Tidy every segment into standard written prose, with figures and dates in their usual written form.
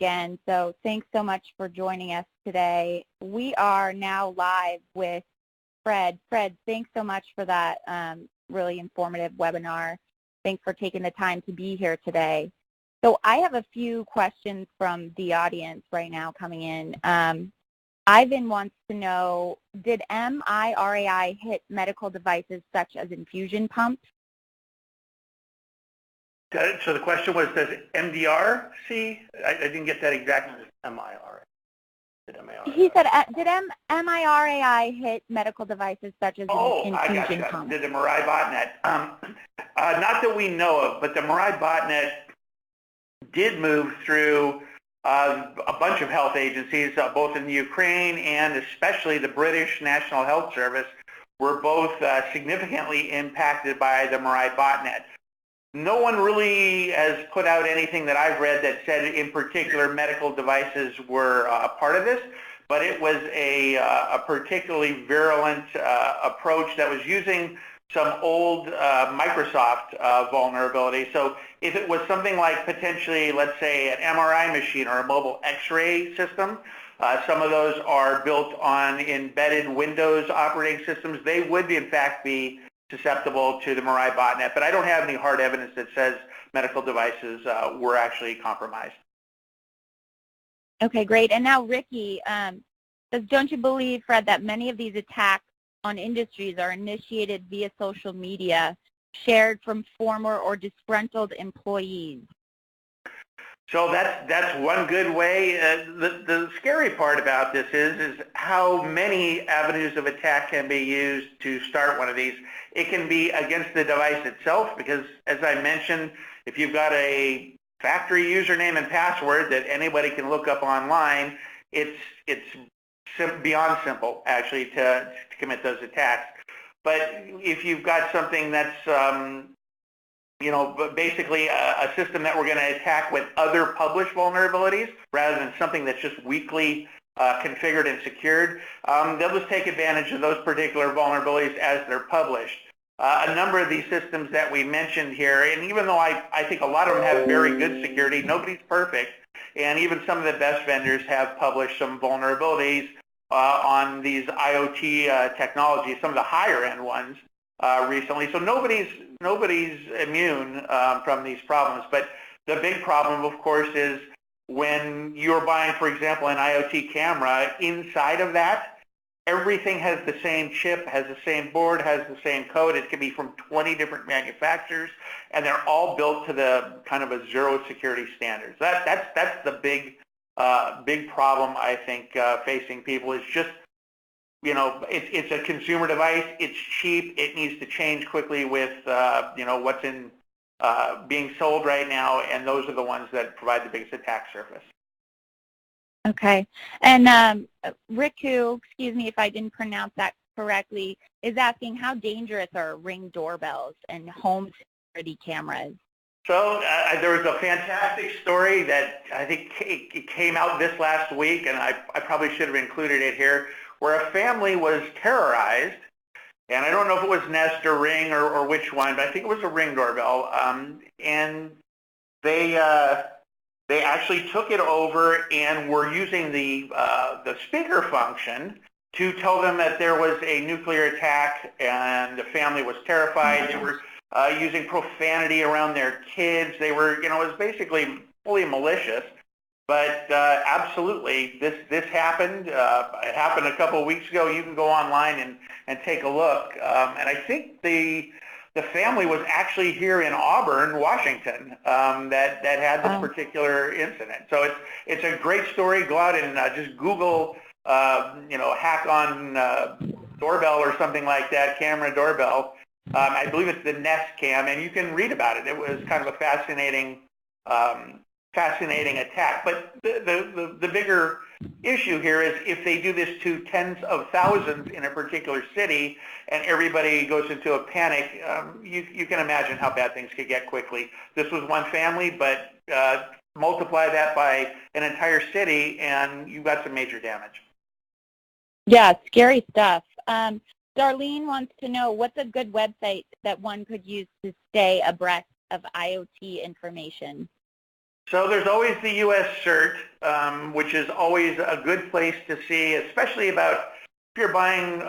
again. So thanks so much for joining us today. We are now live with Fred. Fred, thanks so much for that really informative webinar. Thanks for taking the time to be here today. So I have a few questions from the audience right now coming in. Ivan wants to know, did MIRAI hit medical devices such as infusion pumps? So the question was, does MDR see? I didn't get that exactly. MIRAI. He said, did MIRAI hit medical devices such as infusion pumps? Oh, did the MIRAI botnet? Not that we know of, but the MIRAI botnet did move through a bunch of health agencies, both in the Ukraine and especially the British National Health Service, were both significantly impacted by the MIRAI botnet. No one really has put out anything that I've read that said in particular medical devices were a part of this, but it was a particularly virulent approach that was using some old Microsoft vulnerability. So if it was something like potentially, let's say, an MRI machine or a mobile X-ray system, some of those are built on embedded Windows operating systems. They would, in fact, be susceptible to the MIRAI botnet, but I don't have any hard evidence that says medical devices were actually compromised. Okay, great. And now, Ricky, don't you believe, Fred, that many of these attacks on industries are initiated via social media, shared from former or disgruntled employees? So that's one good way. The scary part about this is how many avenues of attack can be used to start one of these. It can be against the device itself because, as I mentioned, if you've got a factory username and password that anybody can look up online, it's beyond simple, actually, to commit those attacks. But if you've got something that's basically a system that we're going to attack with other published vulnerabilities rather than something that's just weakly configured and secured, they'll just take advantage of those particular vulnerabilities as they're published. A number of these systems that we mentioned here, and even though I think a lot of them have very good security, nobody's perfect, and even some of the best vendors have published some vulnerabilities on these IoT technologies, some of the higher end ones recently. So nobody's immune from these problems. But the big problem, of course, is when you're buying, for example, an IoT camera, inside of that, everything has the same chip, has the same board, has the same code. It can be from 20 different manufacturers, and they're all built to the kind of a zero security standards. That's the big problem, I think, facing people is just, it's a consumer device. It's cheap. It needs to change quickly with, what's being sold right now, and those are the ones that provide the biggest attack surface. Okay. And Riku, excuse me if I didn't pronounce that correctly, is asking how dangerous are Ring doorbells and home security cameras? So there was a fantastic story that I think it came out this last week, and I probably should have included it here, where a family was terrorized, and I don't know if it was Nest or Ring or which one, but I think it was a Ring doorbell, and they actually took it over and were using the speaker function to tell them that there was a nuclear attack, and the family was terrified. They were using profanity around their kids. They were, it was basically fully malicious. But absolutely, this happened. It happened a couple of weeks ago. You can go online and take a look. And I think the family was actually here in Auburn, Washington, that had this particular incident. So it's a great story. Go out and just Google, hack on doorbell or something like that, camera doorbell. I believe it's the Nest Cam, and you can read about it. It was kind of a fascinating attack. But the bigger issue here is if they do this to tens of thousands in a particular city and everybody goes into a panic, you can imagine how bad things could get quickly. This was one family, but multiply that by an entire city and you've got some major damage. Yeah, scary stuff. Darlene wants to know, what's a good website that one could use to stay abreast of IoT information? So there's always the U.S. CERT, which is always a good place to see, especially about if you're buying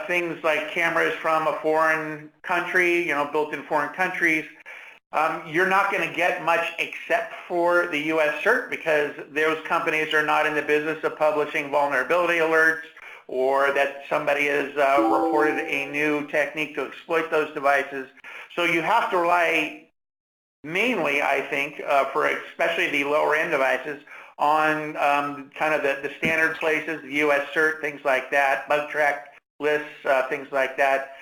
things like cameras from a foreign country, built in foreign countries. You're not going to get much except for the U.S. cert, because those companies are not in the business of publishing vulnerability alerts, or that somebody has reported a new technique to exploit those devices. So you have to rely mainly, I think, for especially the lower end devices, on kind of the standard places, the U.S. cert, things like that, bug track lists, things like that.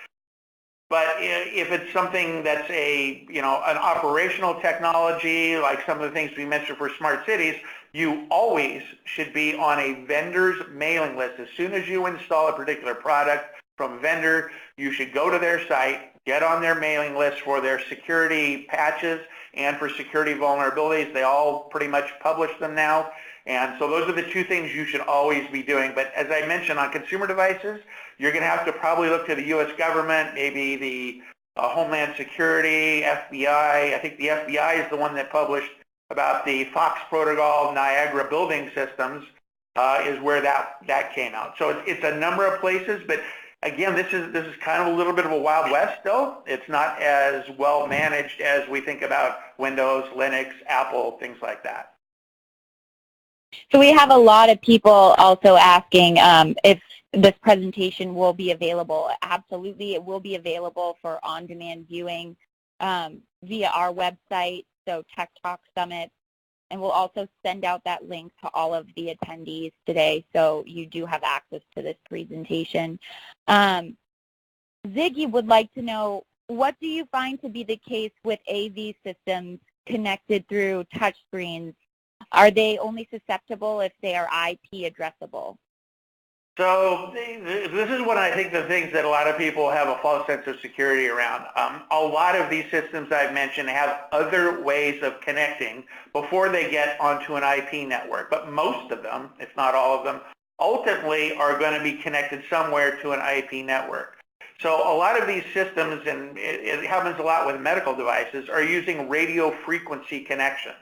But if it's something that's an operational technology, like some of the things we mentioned for smart cities, you always should be on a vendor's mailing list. As soon as you install a particular product from a vendor, you should go to their site, get on their mailing list for their security patches and for security vulnerabilities. They all pretty much publish them now. And so those are the two things you should always be doing. But as I mentioned, on consumer devices, you're going to have to probably look to the U.S. government, maybe the Homeland Security, FBI. I think the FBI is the one that published about the Fox protocol, Niagara building systems, is where that came out. So it's a number of places, but again, this is kind of a little bit of a Wild West still. It's not as well managed as we think about Windows, Linux, Apple, things like that. So we have a lot of people also asking if this presentation will be available. Absolutely, it will be available for on-demand viewing via our website, so Tech Talk Summit. And we'll also send out that link to all of the attendees today, so you do have access to this presentation. Ziggy would like to know, what do you find to be the case with AV systems connected through touchscreens? Are they only susceptible if they are IP addressable? So this is one, I think, the things that a lot of people have a false sense of security around. A lot of these systems I've mentioned have other ways of connecting before they get onto an IP network, but most of them, if not all of them, ultimately are going to be connected somewhere to an IP network. So a lot of these systems, and it happens a lot with medical devices, are using radio frequency connection.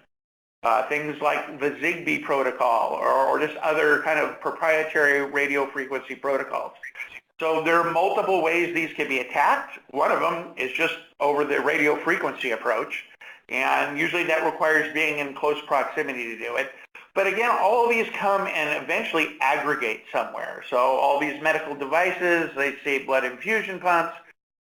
Things like the Zigbee protocol or just other kind of proprietary radio frequency protocols. So there are multiple ways these can be attacked. One of them is just over the radio frequency approach, and usually that requires being in close proximity to do it. But again, all of these come and eventually aggregate somewhere. So all these medical devices, they say blood infusion pumps,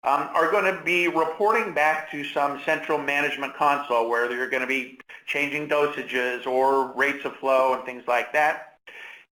are going to be reporting back to some central management console where they're going to be changing dosages or rates of flow and things like that.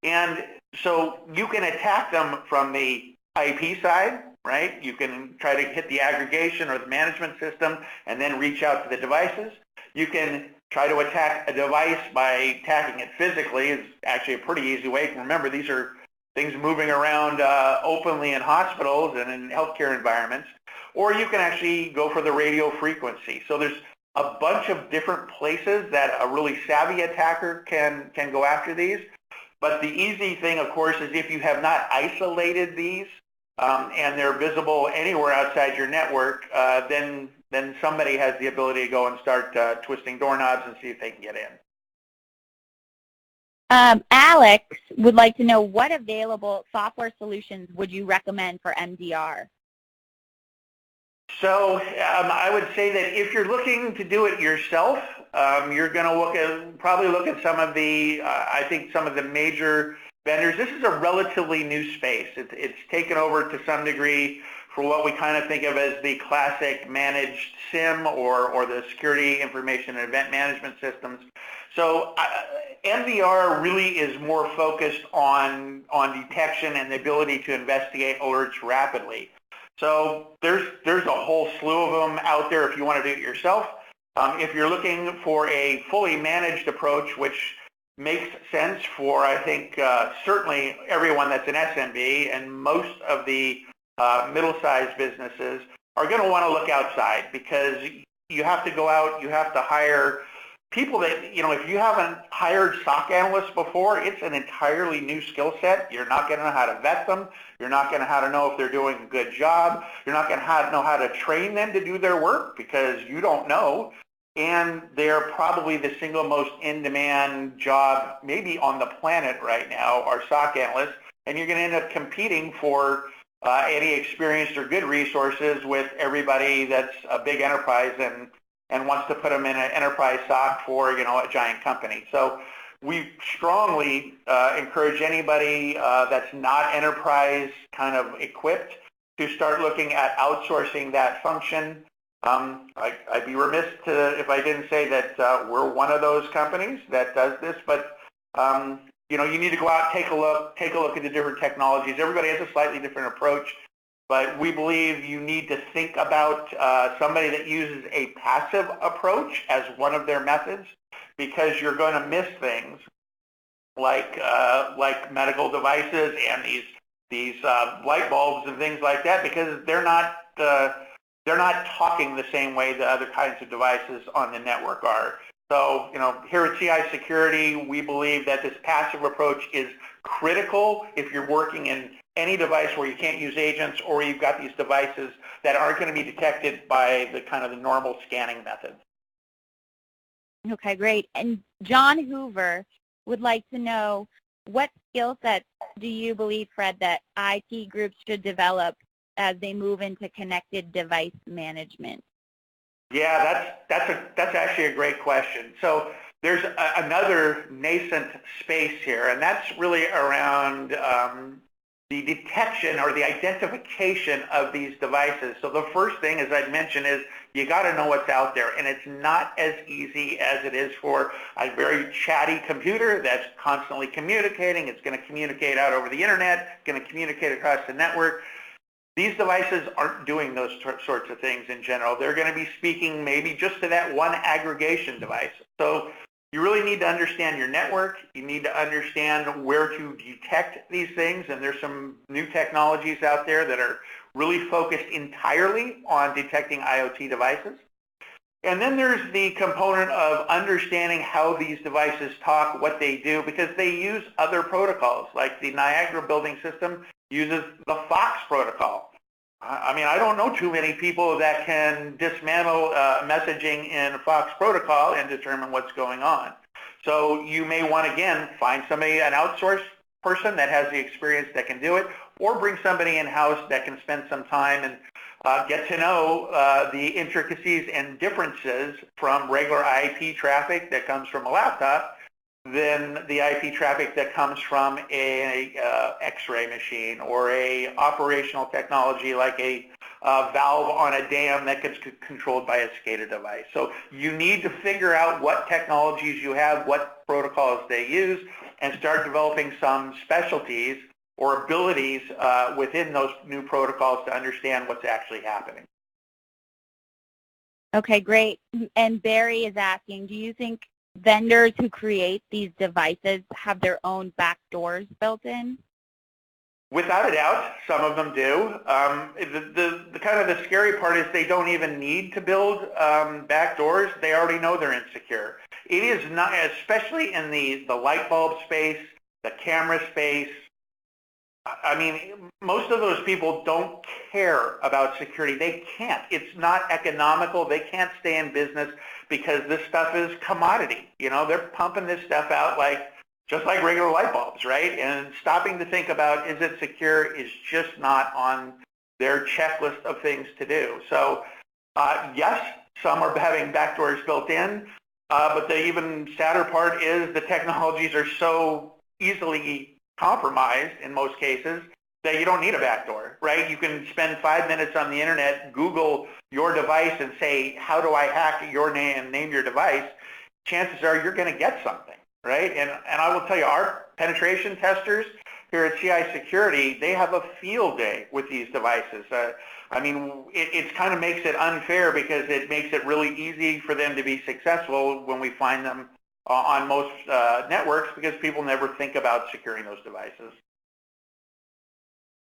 And so you can attack them from the IP side, right? You can try to hit the aggregation or the management system and then reach out to the devices. You can try to attack a device by attacking it physically. It's actually a pretty easy way. Remember, these are things moving around openly in hospitals and in healthcare environments. Or you can actually go for the radio frequency. So there's a bunch of different places that a really savvy attacker can go after these. But the easy thing, of course, is if you have not isolated these and they're visible anywhere outside your network, then somebody has the ability to go and start twisting doorknobs and see if they can get in. Alex would like to know, what available software solutions would you recommend for MDR? So I would say that if you're looking to do it yourself, you're going to probably look at some of the, I think some of the major vendors. This is a relatively new space. It's taken over to some degree for what we kind of think of as the classic managed SIM or the security information and event management systems. So MDR really is more focused on detection and the ability to investigate alerts rapidly. So there's a whole slew of them out there if you want to do it yourself. If you're looking for a fully managed approach, which makes sense for, I think, certainly everyone that's an SMB, and most of the middle-sized businesses are going to want to look outside, because you have to go out, you have to hire people that, if you haven't hired SOC analysts before, it's an entirely new skill set. You're not going to know how to vet them. You're not going to know if they're doing a good job. You're not going to know how to train them to do their work, because you don't know. and they're probably the single most in-demand job maybe on the planet right now, are SOC analysts, and you're going to end up competing for any experienced or good resources with everybody that's a big enterprise and wants to put them in an enterprise SOC for, you know, a giant company. So we strongly encourage anybody that's not enterprise kind of equipped to start looking at outsourcing that function. I'd be remiss if I didn't say that we're one of those companies that does this, but you know, you need to go out, take a look at the different technologies. Everybody has a slightly different approach, but we believe you need to think about somebody that uses a passive approach as one of their methods, because you're going to miss things like medical devices and these light bulbs and things like that, because they're not talking the same way the other kinds of devices on the network are. So, you know, here at CI Security, we believe that this passive approach is critical if you're working in any device where you can't use agents, or you've got these devices that aren't going to be detected by the kind of the normal scanning methods. Okay, great. And John Hoover would like to know, what skill sets do you believe, Fred, that IT groups should develop as they move into connected device management? Yeah, that's actually a great question. So there's another nascent space here, and that's really around the detection or the identification of these devices. So the first thing, as I'd mentioned, is you got to know what's out there, and it's not as easy as it is for a very chatty computer that's constantly communicating. It's going to communicate out over the internet, going to communicate across the network. These devices aren't doing those sorts of things in general. They're going to be speaking maybe just to that one aggregation device. So you really need to understand your network. You need to understand where to detect these things, and there's some new technologies out there that are really focused entirely on detecting IoT devices. And then there's the component of understanding how these devices talk, what they do, because they use other protocols, like the Niagara building system uses the FOX protocol. I mean, I don't know too many people that can dismantle messaging in FOX protocol and determine what's going on. So you may want to, again, find somebody, an outsourced person that has the experience that can do it, or bring somebody in-house that can spend some time and get to know the intricacies and differences from regular IP traffic that comes from a laptop than the IP traffic that comes from a X-ray machine, or a operational technology like a valve on a dam that gets controlled by a SCADA device. So you need to figure out what technologies you have, what protocols they use, and start developing some specialties or abilities within those new protocols to understand what's actually happening. Okay, great. And Barry is asking, do you think vendors who create these devices have their own backdoors built in? Without a doubt, some of them do. The kind of the scary part is they don't even need to build backdoors. They already know they're insecure. It is not, especially in the light bulb space, the camera space. I mean, most of those people don't care about security. They can't. It's not economical. They can't stay in business because this stuff is commodity. You know, they're pumping this stuff out just like regular light bulbs, right? And stopping to think about, is it secure, is just not on their checklist of things to do. So yes, some are having backdoors built in, but the even sadder part is the technologies are so easily compromised in most cases that you don't need a backdoor, right? You can spend 5 minutes on the internet, Google your device and say, how do I hack your name and name your device? Chances are you're going to get something, right? And I will tell you, our penetration testers here at CI Security, they have a field day with these devices. I mean, it kind of makes it unfair because it makes it really easy for them to be successful when we find them on most networks, because people never think about securing those devices.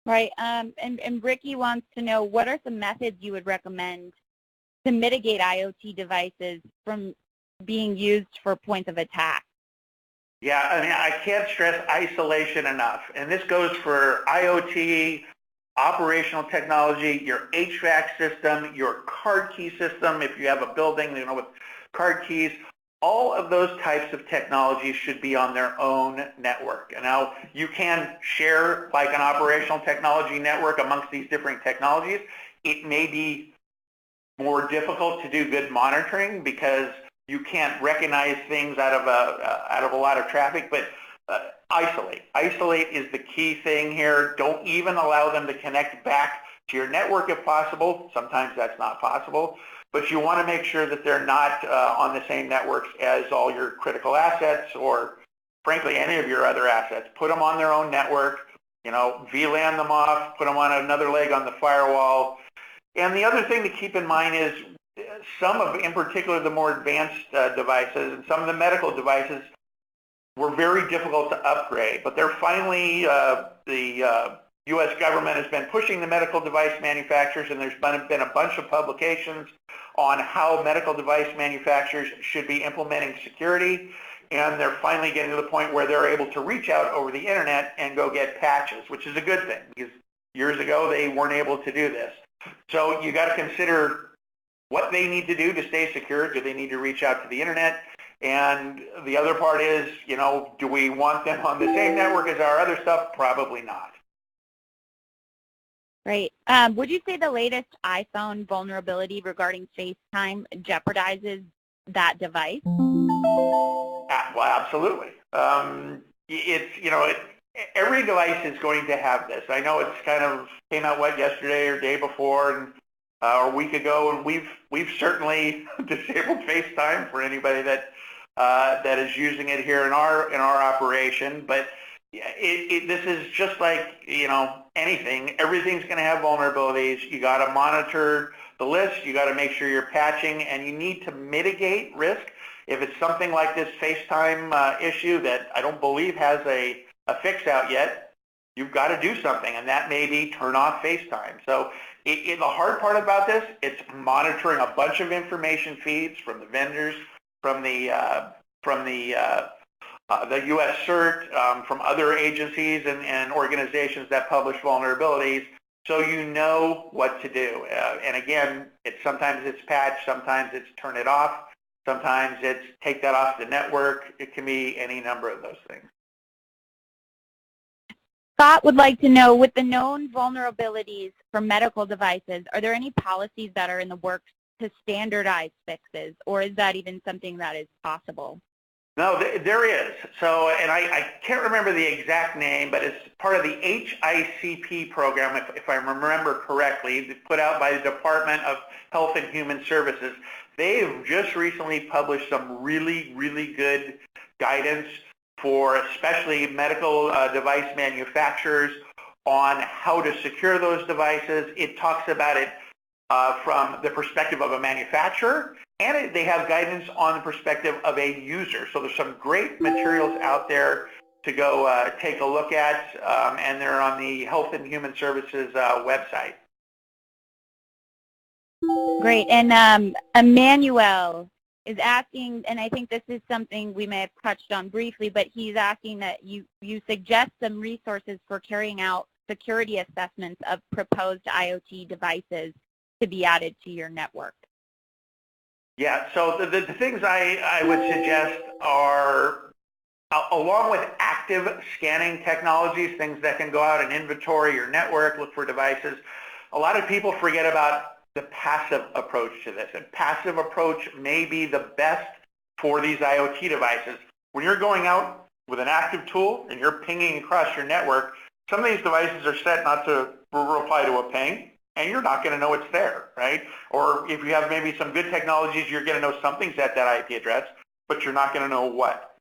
Right. And Ricky wants to know, what are some methods you would recommend to mitigate IoT devices from being used for points of attack? Yeah, I mean, I can't stress isolation enough. And this goes for IoT, operational technology, your HVAC system, your card key system, if you have a building, you know, with card keys. All of those types of technologies should be on their own network. And now you can share like an operational technology network amongst these different technologies. It may be more difficult to do good monitoring because you can't recognize things out of a lot of traffic, but isolate. Isolate is the key thing here. Don't even allow them to connect back to your network if possible. Sometimes that's not possible. But you want to make sure that they're not on the same networks as all your critical assets or, frankly, any of your other assets. Put them on their own network, VLAN them off, put them on another leg on the firewall. And the other thing to keep in mind is some of, in particular, the more advanced devices and some of the medical devices were very difficult to upgrade. But they're finally, the U.S. government has been pushing the medical device manufacturers, and there's been a bunch of publications on how medical device manufacturers should be implementing security, and they're finally getting to the point where they're able to reach out over the internet and go get patches, which is a good thing because years ago they weren't able to do this. So you got to consider what they need to do to stay secure. Do they need to reach out to the internet? And the other part is, do we want them on the same network as our other stuff? Probably not. Great. Would you say the latest iPhone vulnerability regarding FaceTime jeopardizes that device? Well, absolutely. Every device is going to have this. I know it's kind of came out yesterday or day before and or a week ago, and we've certainly disabled FaceTime for anybody that is using it here in our operation. But this is just like anything. Everything's going to have vulnerabilities. You got to monitor the list. You got to make sure you're patching, and you need to mitigate risk. If it's something like this FaceTime issue that I don't believe has a fix out yet, you've got to do something, and that may be turn off FaceTime. So the hard part about this, it's monitoring a bunch of information feeds from the vendors, from the U.S. CERT, from other agencies and organizations that publish vulnerabilities, so you know what to do. And again, sometimes it's patch, sometimes it's turn it off, sometimes it's take that off the network. It can be any number of those things. Scott would like to know, with the known vulnerabilities for medical devices, are there any policies that are in the works to standardize fixes, or is that even something that is possible? No, there is. So, and I can't remember the exact name, but it's part of the HICP program, if I remember correctly, put out by the Department of Health and Human Services. They've just recently published some really, really good guidance for especially medical device manufacturers on how to secure those devices. It talks about it from the perspective of a manufacturer, and they have guidance on the perspective of a user. So there's some great materials out there to go take a look at, and they're on the Health and Human Services website. Great. And Emmanuel is asking, and I think this is something we may have touched on briefly, but he's asking that you suggest some resources for carrying out security assessments of proposed IoT devices to be added to your network. Yeah, so the things I would suggest are, along with active scanning technologies, things that can go out and inventory your network, look for devices, a lot of people forget about the passive approach to this. And passive approach may be the best for these IoT devices. When you're going out with an active tool and you're pinging across your network, some of these devices are set not to reply to a ping, and you're not going to know it's there, right? Or if you have maybe some good technologies, you're going to know something's at that IP address, but you're not going to know what.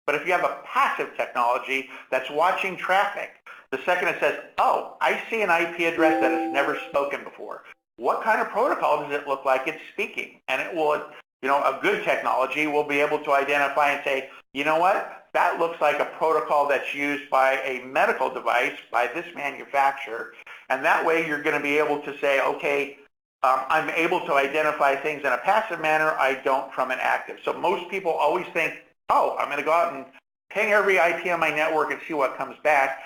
But if you have a passive technology that's watching traffic, the second it says, oh, I see an IP address that has never spoken before. What kind of protocol does it look like it's speaking? And it will, a good technology will be able to identify and say, you know what? That looks like a protocol that's used by a medical device by this manufacturer. And that way you're going to be able to say, okay, I'm able to identify things in a passive manner. I don't from an active. So most people always think, oh, I'm going to go out and ping every IP on my network and see what comes back.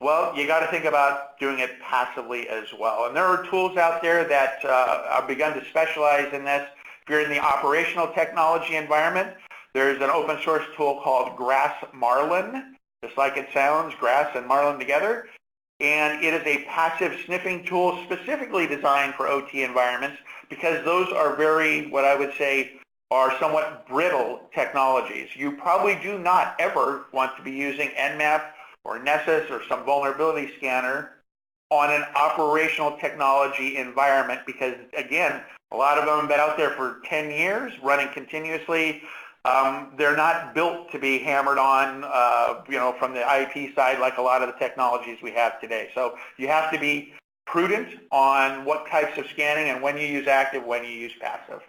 Well, you got to think about doing it passively as well. And there are tools out there that have begun to specialize in this. If you're in the operational technology environment, there's an open source tool called Grass Marlin, just like it sounds, grass and marlin together. And it is a passive sniffing tool specifically designed for OT environments because those are very, what I would say, are somewhat brittle technologies. You probably do not ever want to be using Nmap or Nessus or some vulnerability scanner on an operational technology environment because, again, a lot of them have been out there for 10 years, running continuously. They're not built to be hammered on, from the IT side like a lot of the technologies we have today. So you have to be prudent on what types of scanning and when you use active, when you use passive.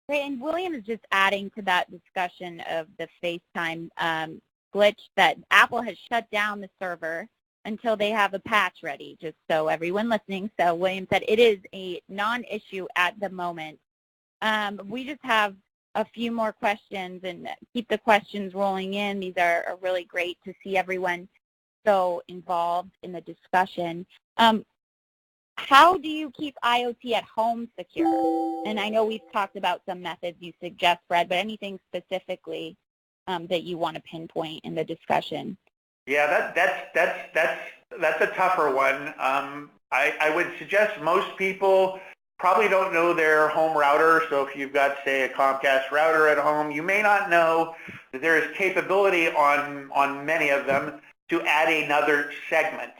Great, and William is just adding to that discussion of the FaceTime glitch that Apple has shut down the server until they have a patch ready, just so everyone listening. So William said it is a non-issue at the moment. We just have a few more questions, and keep the questions rolling in. These are really great to see everyone so involved in the discussion. How do you keep IoT at home secure? And I know we've talked about some methods you suggest, Fred, but anything specifically that you want to pinpoint in the discussion? Yeah, that's a tougher one. I would suggest most people probably don't know their home router. So if you've got, say, a Comcast router at home, you may not know that there is capability on many of them to add another segment.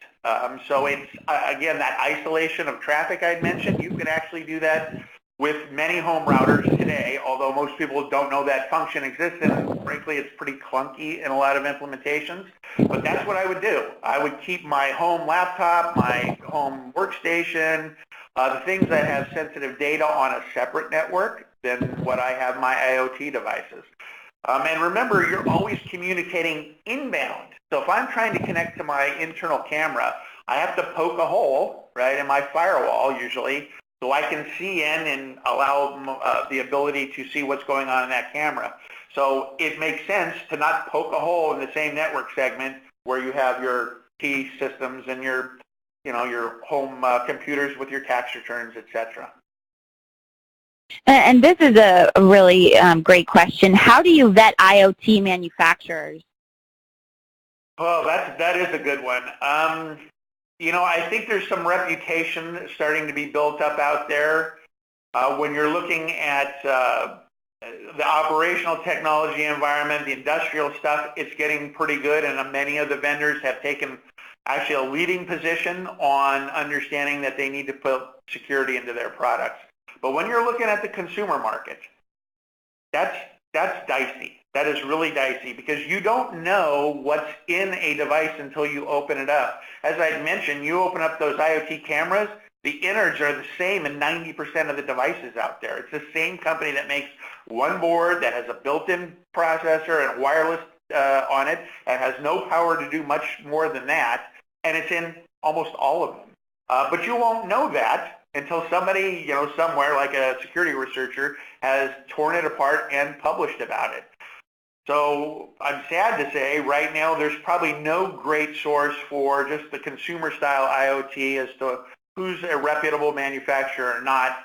So it's, again, that isolation of traffic I'd mentioned, you can actually do that with many home routers today, although most people don't know that function exists, and frankly, it's pretty clunky in a lot of implementations. But that's what I would do. I would keep my home laptop, my home workstation, the things that have sensitive data on a separate network than what I have my IoT devices. And remember, you're always communicating inbound. So if I'm trying to connect to my internal camera, I have to poke a hole, right, in my firewall usually, so I can see in and allow the ability to see what's going on in that camera. So it makes sense to not poke a hole in the same network segment where you have your key systems and your home computers with your tax returns, etc. And this is a really great question. How do you vet IoT manufacturers? Oh, that is a good one. I think there's some reputation starting to be built up out there. When you're looking at the operational technology environment, the industrial stuff, it's getting pretty good, and many of the vendors have taken actually a leading position on understanding that they need to put security into their products. But when you're looking at the consumer market, that's dicey. That is really dicey because you don't know what's in a device until you open it up. As I mentioned, you open up those IoT cameras, the innards are the same in 90% of the devices out there. It's the same company that makes one board that has a built-in processor and wireless on it and has no power to do much more than that, and it's in almost all of them. But you won't know that until somebody, somewhere like a security researcher has torn it apart and published about it. So I'm sad to say right now there's probably no great source for just the consumer style IoT as to who's a reputable manufacturer or not.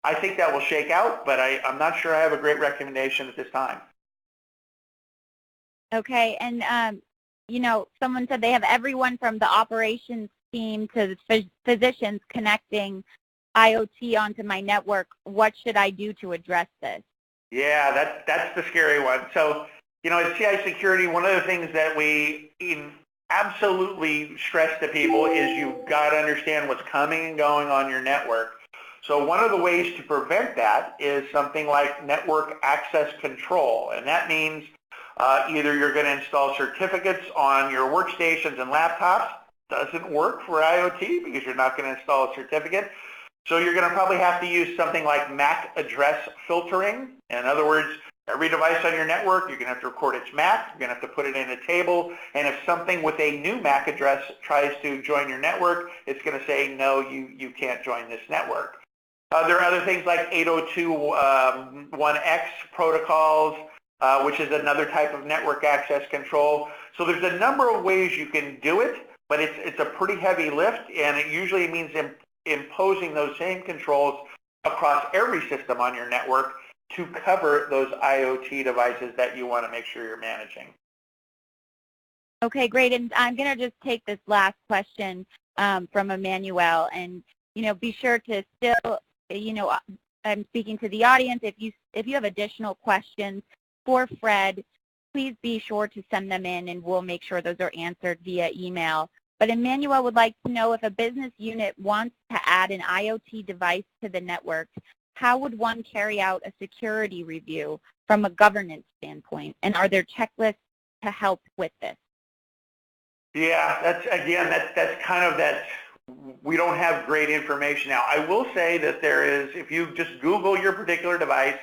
I think that will shake out, but I'm not sure I have a great recommendation at this time. Okay, and someone said they have everyone from the operations team to the physicians connecting IoT onto my network. What should I do to address this? Yeah, that's the scary one. So, at CI Security, one of the things that we absolutely stress to people is you've got to understand what's coming and going on your network. So one of the ways to prevent that is something like network access control, and that means either you're going to install certificates on your workstations and laptops. Doesn't work for IoT because you're not going to install a certificate. So you're going to probably have to use something like MAC address filtering. In other words, every device on your network, you're going to have to record its MAC. You're going to have to put it in a table. And if something with a new MAC address tries to join your network, it's going to say, no, you can't join this network. There are other things like 802.1x protocols, which is another type of network access control. So there's a number of ways you can do it, but it's a pretty heavy lift, and it usually means imposing those same controls across every system on your network to cover those IoT devices that you want to make sure you're managing. Okay, great. And I'm going to just take this last question from Emmanuel, and be sure to still, I'm speaking to the audience. If you have additional questions for Fred, please be sure to send them in, and we'll make sure those are answered via email. But Emmanuel would like to know, if a business unit wants to add an IoT device to the network, how would one carry out a security review from a governance standpoint? And are there checklists to help with this? Yeah, that's kind of that. We don't have great information now. I will say that there is, if you just Google your particular device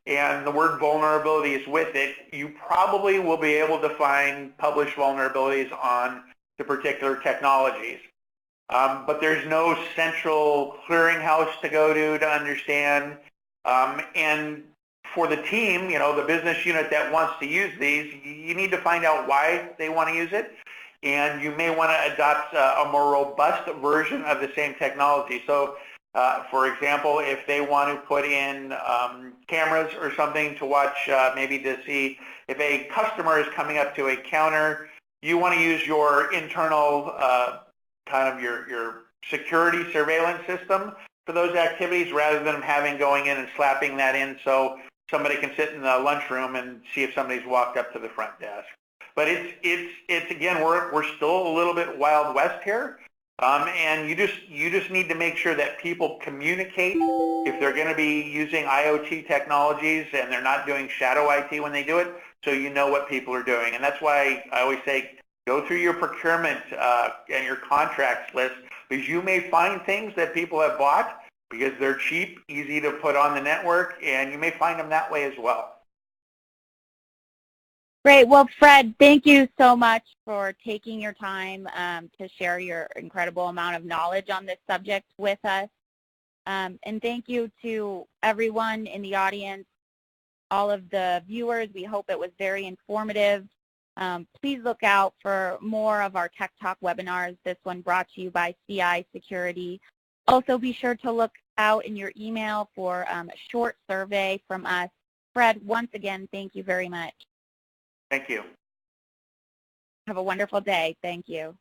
and the word vulnerability is with it, you probably will be able to find published vulnerabilities on the particular technologies. But there's no central clearinghouse to go to understand. And for the team, the business unit that wants to use these, you need to find out why they want to use it. And you may want to adopt a more robust version of the same technology. So, for example, if they want to put in cameras or something to watch, maybe to see if a customer is coming up to a counter, you want to use your internal kind of your security surveillance system for those activities, rather than having going in and slapping that in so somebody can sit in the lunchroom and see if somebody's walked up to the front desk. But it's again, we're still a little bit Wild West here, and you just need to make sure that people communicate if they're going to be using IoT technologies and they're not doing shadow IT when they do it, so you know what people are doing. And that's why I always say, go through your procurement and your contracts list, because you may find things that people have bought because they're cheap, easy to put on the network, and you may find them that way as well. Great. Well, Fred, thank you so much for taking your time to share your incredible amount of knowledge on this subject with us. And thank you to everyone in the audience, all of the viewers. We hope it was very informative. Please look out for more of our Tech Talk webinars, this one brought to you by CI Security. Also, be sure to look out in your email for a short survey from us. Fred, once again, thank you very much. Thank you. Have a wonderful day. Thank you.